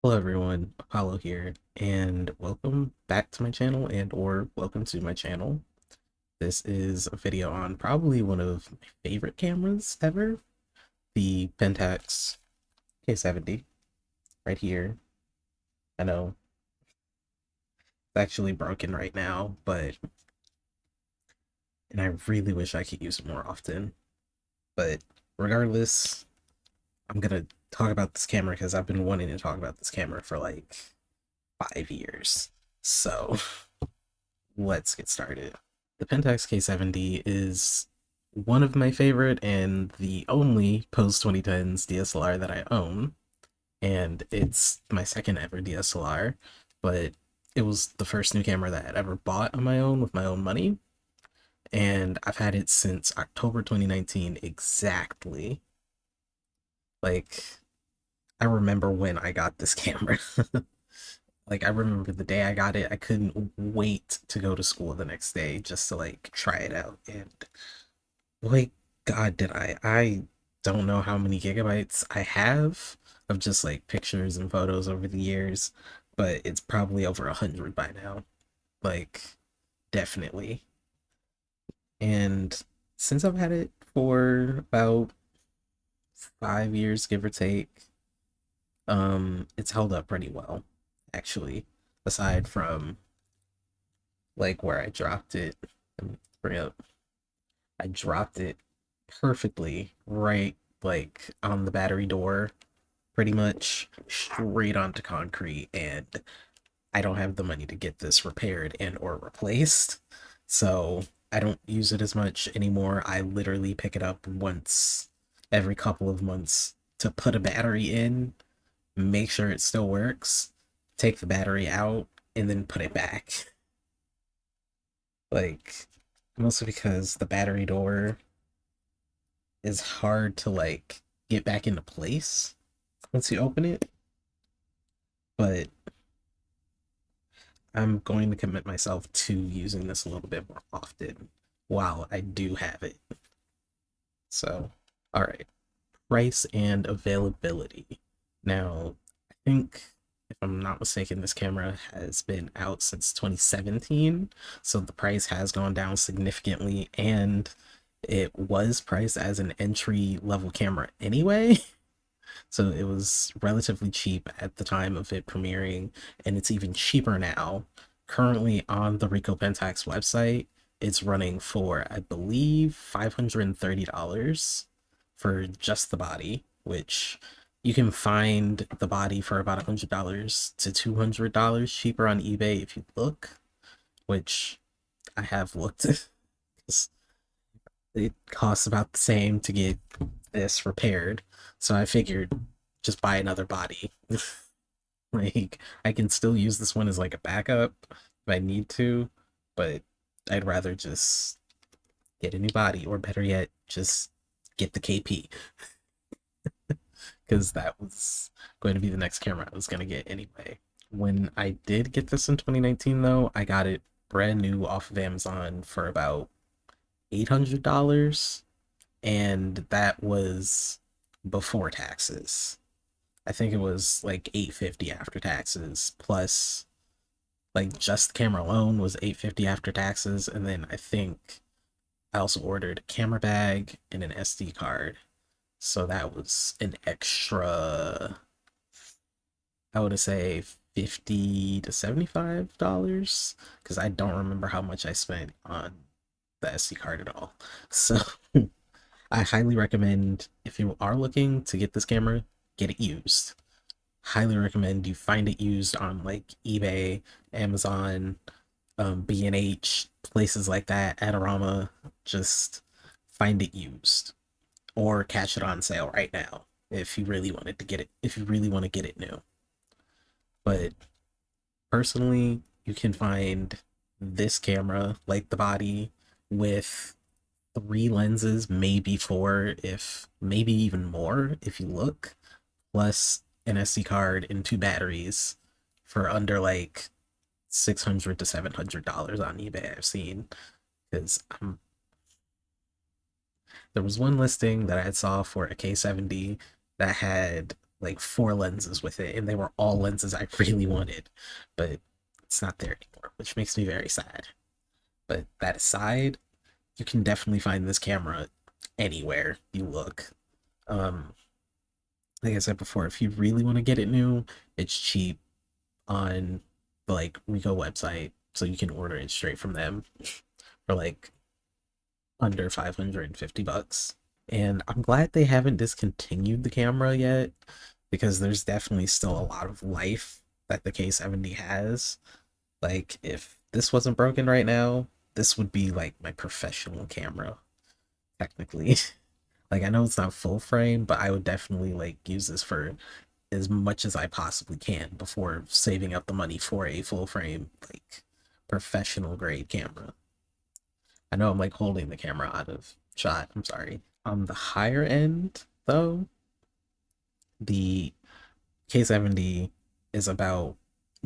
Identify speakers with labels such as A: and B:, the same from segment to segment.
A: Hello everyone, Apollo here, and welcome back to my channel or welcome to my channel. This is a video on probably one of my favorite cameras ever, the Pentax K-70, right here. I know it's actually broken right now, and I really wish I could use it more often. But regardless, I'm gonna talk about this camera because I've been wanting to talk about this camera for like 5 years. So let's get started. The Pentax K-70 is one of my favorite and the only post 2010s DSLR that I own, and it's my second ever DSLR, but it was the first new camera that I'd ever bought on my own with my own money, and I've had it since October 2019 exactly. Like, I remember when I got this camera. Like, I remember the day I got it, I couldn't wait to go to school the next day just to like try it out. And boy, God, did I don't know how many gigabytes I have of just like pictures and photos over the years, but it's probably over 100 by now. Like, definitely. And since I've had it for about 5 years, give or take, it's held up pretty well, actually, aside from like where I dropped it. Let me bring up. I dropped it perfectly right like on the battery door, pretty much straight onto concrete, and I don't have the money to get this repaired and or replaced. So I don't use it as much anymore. I literally pick it up once every couple of months to put a battery in, make sure it still works, take the battery out, and then put it back. Like, mostly because the battery door is hard to like get back into place once you open it. But I'm going to commit myself to using this a little bit more often while I do have it. So, all right, price and availability. Now, I think if I'm not mistaken, this camera has been out since 2017, so the price has gone down significantly, and it was priced as an entry level camera anyway. So it was relatively cheap at the time of it premiering, and it's even cheaper now. Currently on the richo-pentax website, it's running for, I believe, $530 for just the body, which you can find the body for about $100 to $200 cheaper on eBay if you look, which I have looked. It costs about the same to get this repaired. So I figured just buy another body. Like, I can still use this one as like a backup if I need to, but I'd rather just get a new body, or better yet, just get the KP, because that was going to be the next camera I was going to get anyway. When I did get this in 2019, though, I got it brand new off of Amazon for about $800, and that was before taxes. I think it was like 850 after taxes, plus like just the camera alone was 850 after taxes, and then I think I also ordered a camera bag and an SD card. So that was an extra, I would say, 50 to $75, because I don't remember how much I spent on the SD card at all. So I highly recommend, if you are looking to get this camera, get it used. Highly recommend you find it used on like eBay, Amazon, B&H, places like that, Adorama. Just find it used or catch it on sale right now if you really wanted to get it, if you really want to get it new. But personally, you can find this camera, like the body, with three lenses, maybe four, if maybe even more if you look, plus an SD card and two batteries for under like $600 to $700 on eBay. I've seen, because there was one listing that I saw for a K70 that had like 4 lenses with it, and they were all lenses I really wanted, but it's not there anymore, which makes me very sad. But that aside, you can definitely find this camera anywhere you look. Um, like I said before, if you really want to get it new, it's cheap on the like Rico website, so you can order it straight from them for like under $550. And I'm glad they haven't discontinued the camera yet, because there's definitely still a lot of life that the K-70 has. Like, if this wasn't broken right now, this would be like my professional camera, technically. Like, I know it's not full frame, but I would definitely like use this for as much as I possibly can before saving up the money for a full frame, like professional grade camera. I know I'm like holding the camera out of shot. I'm sorry. On the higher end, though, the K-70 is about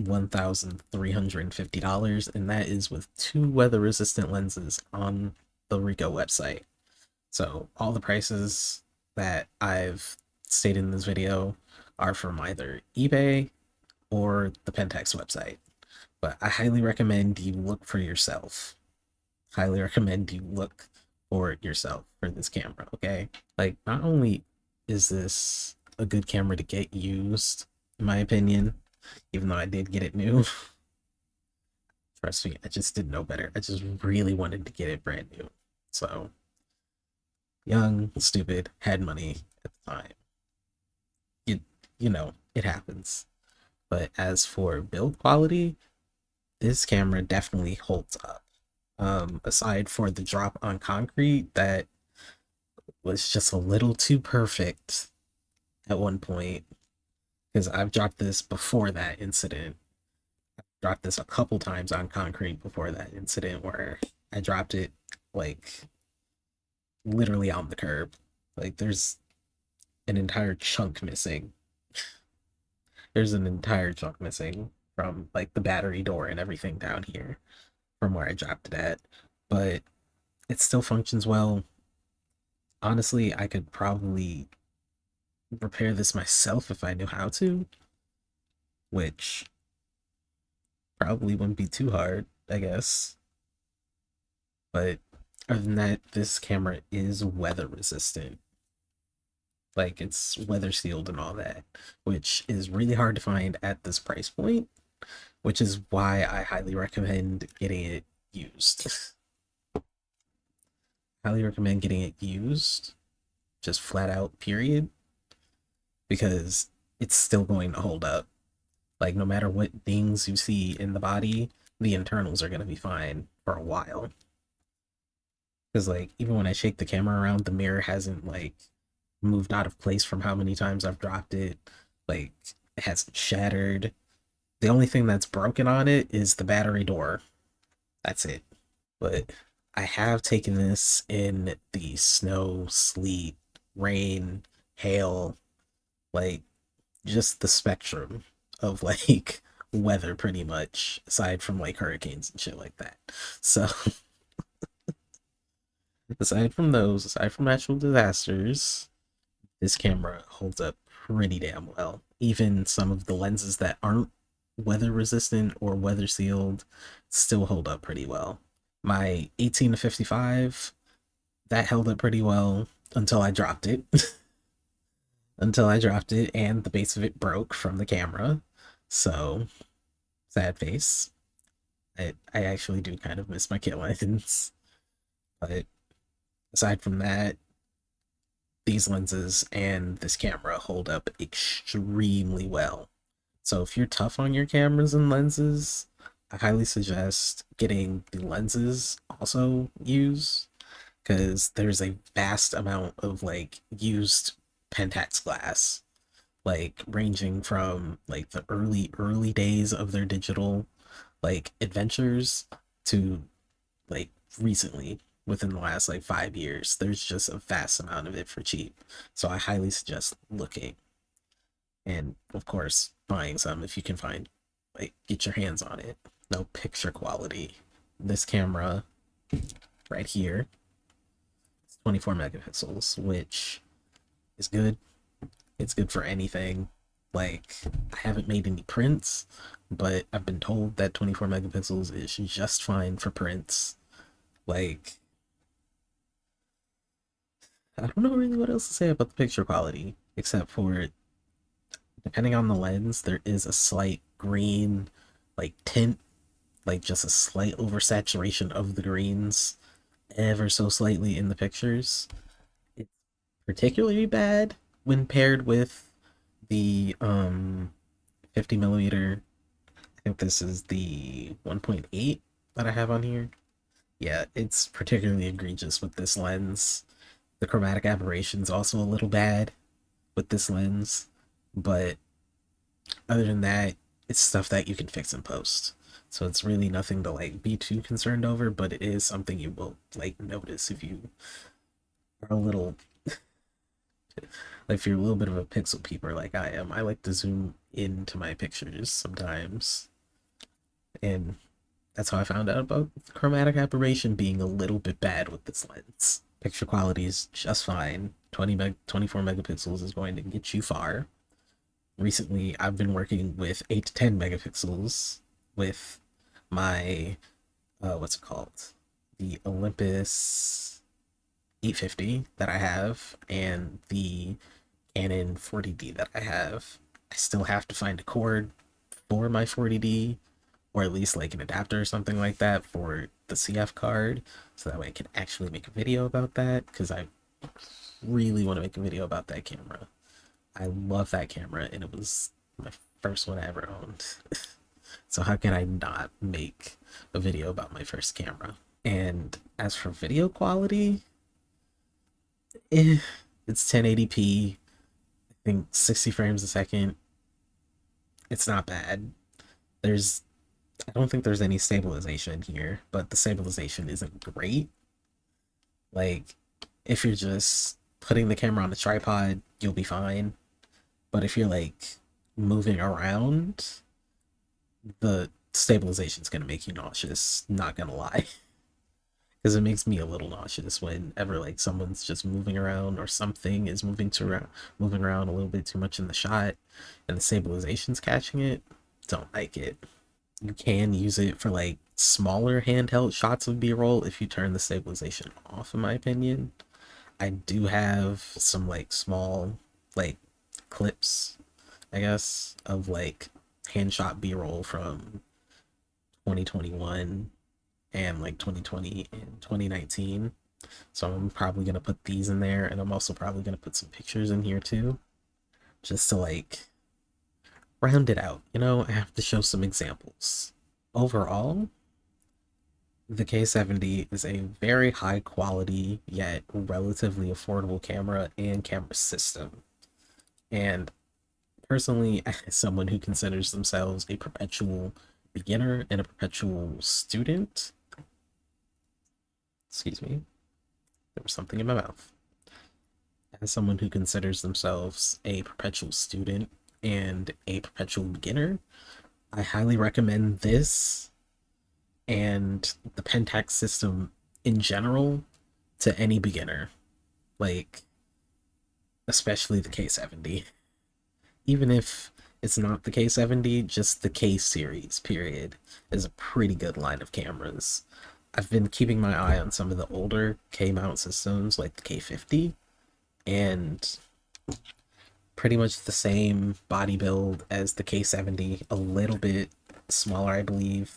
A: $1,350, and that is with 2 weather-resistant lenses on the Ricoh website. So all the prices that I've stated in this video are from either eBay or the Pentax website. But I highly recommend you look for yourself. Highly recommend you look for yourself for this camera, okay? Like, not only is this a good camera to get used, in my opinion, even though I did get it new. Trust me, I just didn't know better. I just really wanted to get it brand new. So, young, stupid, had money at the time. You, you know, it happens. But as for build quality, this camera definitely holds up. Aside for the drop on concrete that was just a little too perfect at one point, because I've dropped this before that incident. I dropped this a couple times on concrete before that incident where I dropped it like literally on the curb. Like, there's an entire chunk missing. There's an entire chunk missing from like the battery door and everything down here from where I dropped it at. But it still functions well. Honestly, I could probably repair this myself if I knew how to, which probably wouldn't be too hard, I guess. But other than that, this camera is weather resistant. Like, it's weather sealed and all that, which is really hard to find at this price point, which is why I highly recommend getting it used. Highly recommend getting it used, just flat out, period, because it's still going to hold up. Like, no matter what things you see in the body, the internals are going to be fine for a while. Because, like, even when I shake the camera around, the mirror hasn't, like, moved out of place from how many times I've dropped it. Like, it hasn't shattered. The only thing that's broken on it is the battery door. That's it. But I have taken this in the snow, sleet, rain, hail, like, just the spectrum of like weather pretty much, aside from like hurricanes and shit like that. So aside from those, aside from natural disasters, this camera holds up pretty damn well. Even some of the lenses that aren't weather resistant or weather sealed still hold up pretty well. My 18 to 55, that held up pretty well until I dropped it. Until I dropped it and the base of it broke from the camera. So, sad face. I actually do kind of miss my kit lens. But aside from that, these lenses and this camera hold up extremely well. So if you're tough on your cameras and lenses, I highly suggest getting the lenses also used, because there's a vast amount of like used Pentax glass, like ranging from like the early days of their digital like adventures to like recently, within the last like 5 years. There's just a vast amount of it for cheap, so I highly suggest looking, and of course buying some if you can find, like, get your hands on it. No picture quality. This camera right here, it's 24 megapixels, which is good. It's good for anything. Like, I haven't made any prints, but I've been told that 24 megapixels is just fine for prints. Like, I don't know really what else to say about the picture quality, except for depending on the lens, there is a slight green, like, tint, like just a slight oversaturation of the greens ever so slightly in the pictures. It's particularly bad when paired with the 50 millimeter. I think this is the 1.8 that I have on here. Yeah, it's particularly egregious with this lens. The chromatic aberration is also a little bad with this lens, but other than that, it's stuff that you can fix in post. So it's really nothing to like be too concerned over, but it is something you will like notice if you are a little like if you're a little bit of a pixel peeper like I am. I like to zoom into my pictures sometimes. And that's how I found out about chromatic aberration being a little bit bad with this lens. Picture quality is just fine. 24 megapixels is going to get you far. Recently, I've been working with 8 to 10 megapixels with my, what's it called? The Olympus 850 that I have and the Canon 40D that I have. I still have to find a cord for my 40D, or at least like an adapter or something like that for the CF card, so that way I can actually make a video about that, because I really want to make a video about that camera. I love that camera, and it was my first one I ever owned. So how can I not make a video about my first camera? And as for video quality, eh, it's 1080p, I think 60 frames a second. It's not bad. There's I don't think there's any stabilization here, but the stabilization isn't great. Like, if you're just putting the camera on a tripod, you'll be fine. But if you're like moving around, the stabilization's gonna make you nauseous, not gonna lie. Because it makes me a little nauseous whenever like someone's just moving around or something is moving around a little bit too much in the shot and the stabilization's catching it. Don't like it. You can use it for like smaller handheld shots of B-roll if you turn the stabilization off, in my opinion. I do have some like small like clips, I guess, of like hand shot B-roll from 2021 and like 2020 and 2019. So I'm probably gonna put these in there, and I'm also probably gonna put some pictures in here too, just to like round it out. I have to show some examples. Overall, the K-70 is a very high quality yet relatively affordable camera and camera system. And personally, as someone who considers themselves a perpetual beginner and a perpetual student, excuse me, there was something in my mouth. As someone who considers themselves a perpetual student and a perpetual beginner, I highly recommend this and the Pentax system in general to any beginner, like especially the K-70. Even if it's not the K-70, just the K series, period, is a pretty good line of cameras. I've been keeping my eye on some of the older K mount systems like the K50, and pretty much the same body build as the K-70, a little bit smaller, I believe,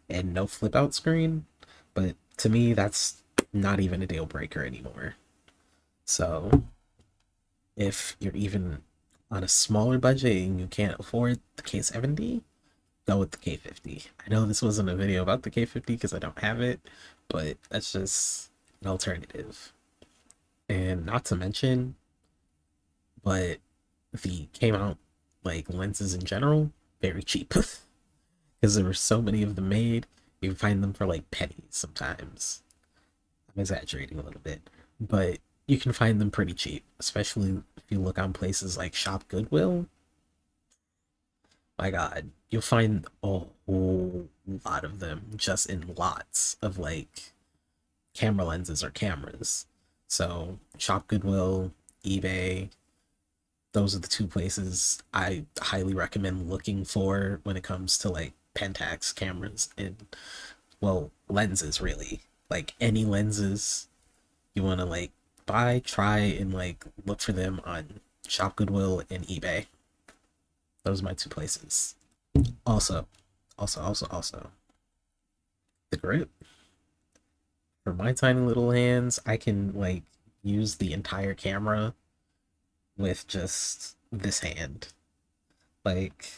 A: and no flip out screen. But to me, that's not even a deal breaker anymore. So if you're even on a smaller budget and you can't afford the K-70, go with the K50. I know this wasn't a video about the K50 because I don't have it, but that's just an alternative. And not to mention, but the came out like lenses in general, very cheap. Because there were so many of them made, you can find them for like pennies sometimes. I'm exaggerating a little bit, but you can find them pretty cheap, especially if you look on places like Shop Goodwill. My god, you'll find a whole lot of them just in lots of like camera lenses or cameras. So Shop Goodwill, eBay, those are the two places I highly recommend looking for when it comes to like Pentax cameras and, well, lenses really. Like any lenses you want to like buy, try and like look for them on Shop Goodwill and eBay. Those are my two places. Also, also, the grip. For my tiny little hands, I can like use the entire camera with just this hand. Like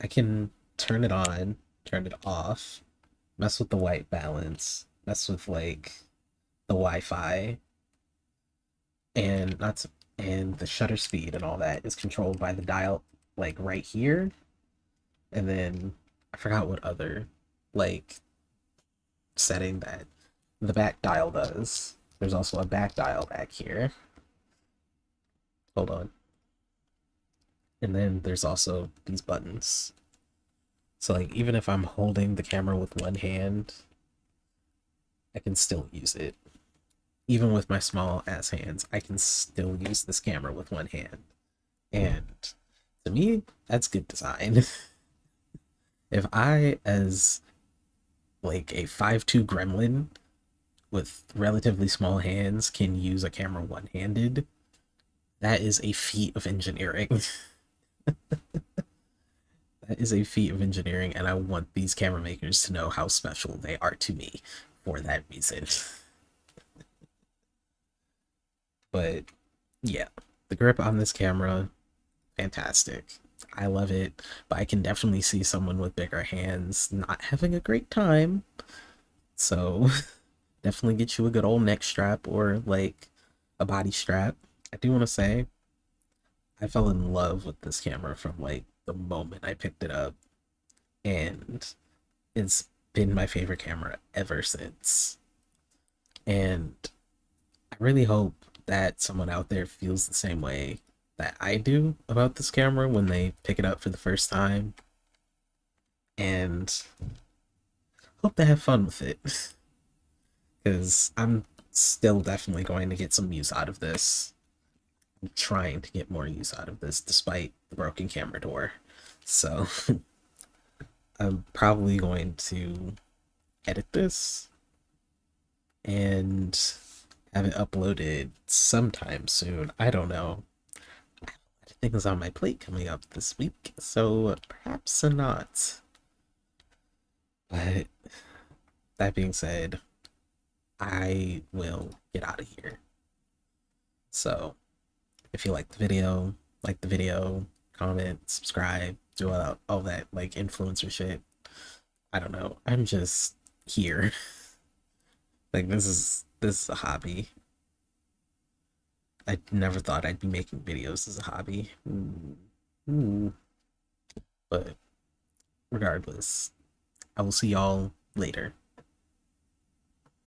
A: I can turn it on, turn it off, mess with the white balance, mess with like the Wi-Fi, and not to, and the shutter speed and all that is controlled by the dial like right here. And then I forgot what other like setting that the back dial does. There's also a back dial back here. Hold on. And then there's also these buttons. So like even if I'm holding the camera with one hand, I can still use it. Even with my small ass hands, I can still use this camera with one hand. And to me, that's good design. If I, as like a 5'2" gremlin with relatively small hands, can use a camera one-handed, that is a feat of engineering. That is a feat of engineering, and I want these camera makers to know how special they are to me for that reason. But yeah, the grip on this camera, fantastic. I love it, but I can definitely see someone with bigger hands not having a great time. So definitely get you a good old neck strap or like a body strap. I do want to say I fell in love with this camera from like the moment I picked it up, and it's been my favorite camera ever since. And I really hope that someone out there feels the same way that I do about this camera when they pick it up for the first time, and hope they have fun with it. Because I'm still definitely going to get some use out of this. I'm trying to get more use out of this despite the broken camera door. So I'm probably going to edit this and have it uploaded sometime soon. I don't know. I have a lot of things on my plate coming up this week, so perhaps not. But that being said, I will get out of here. So if you like the video, comment, subscribe, do all that like influencer shit. I don't know. I'm just here. Like this is a hobby. I never thought I'd be making videos as a hobby. Ooh. But regardless, I will see y'all later.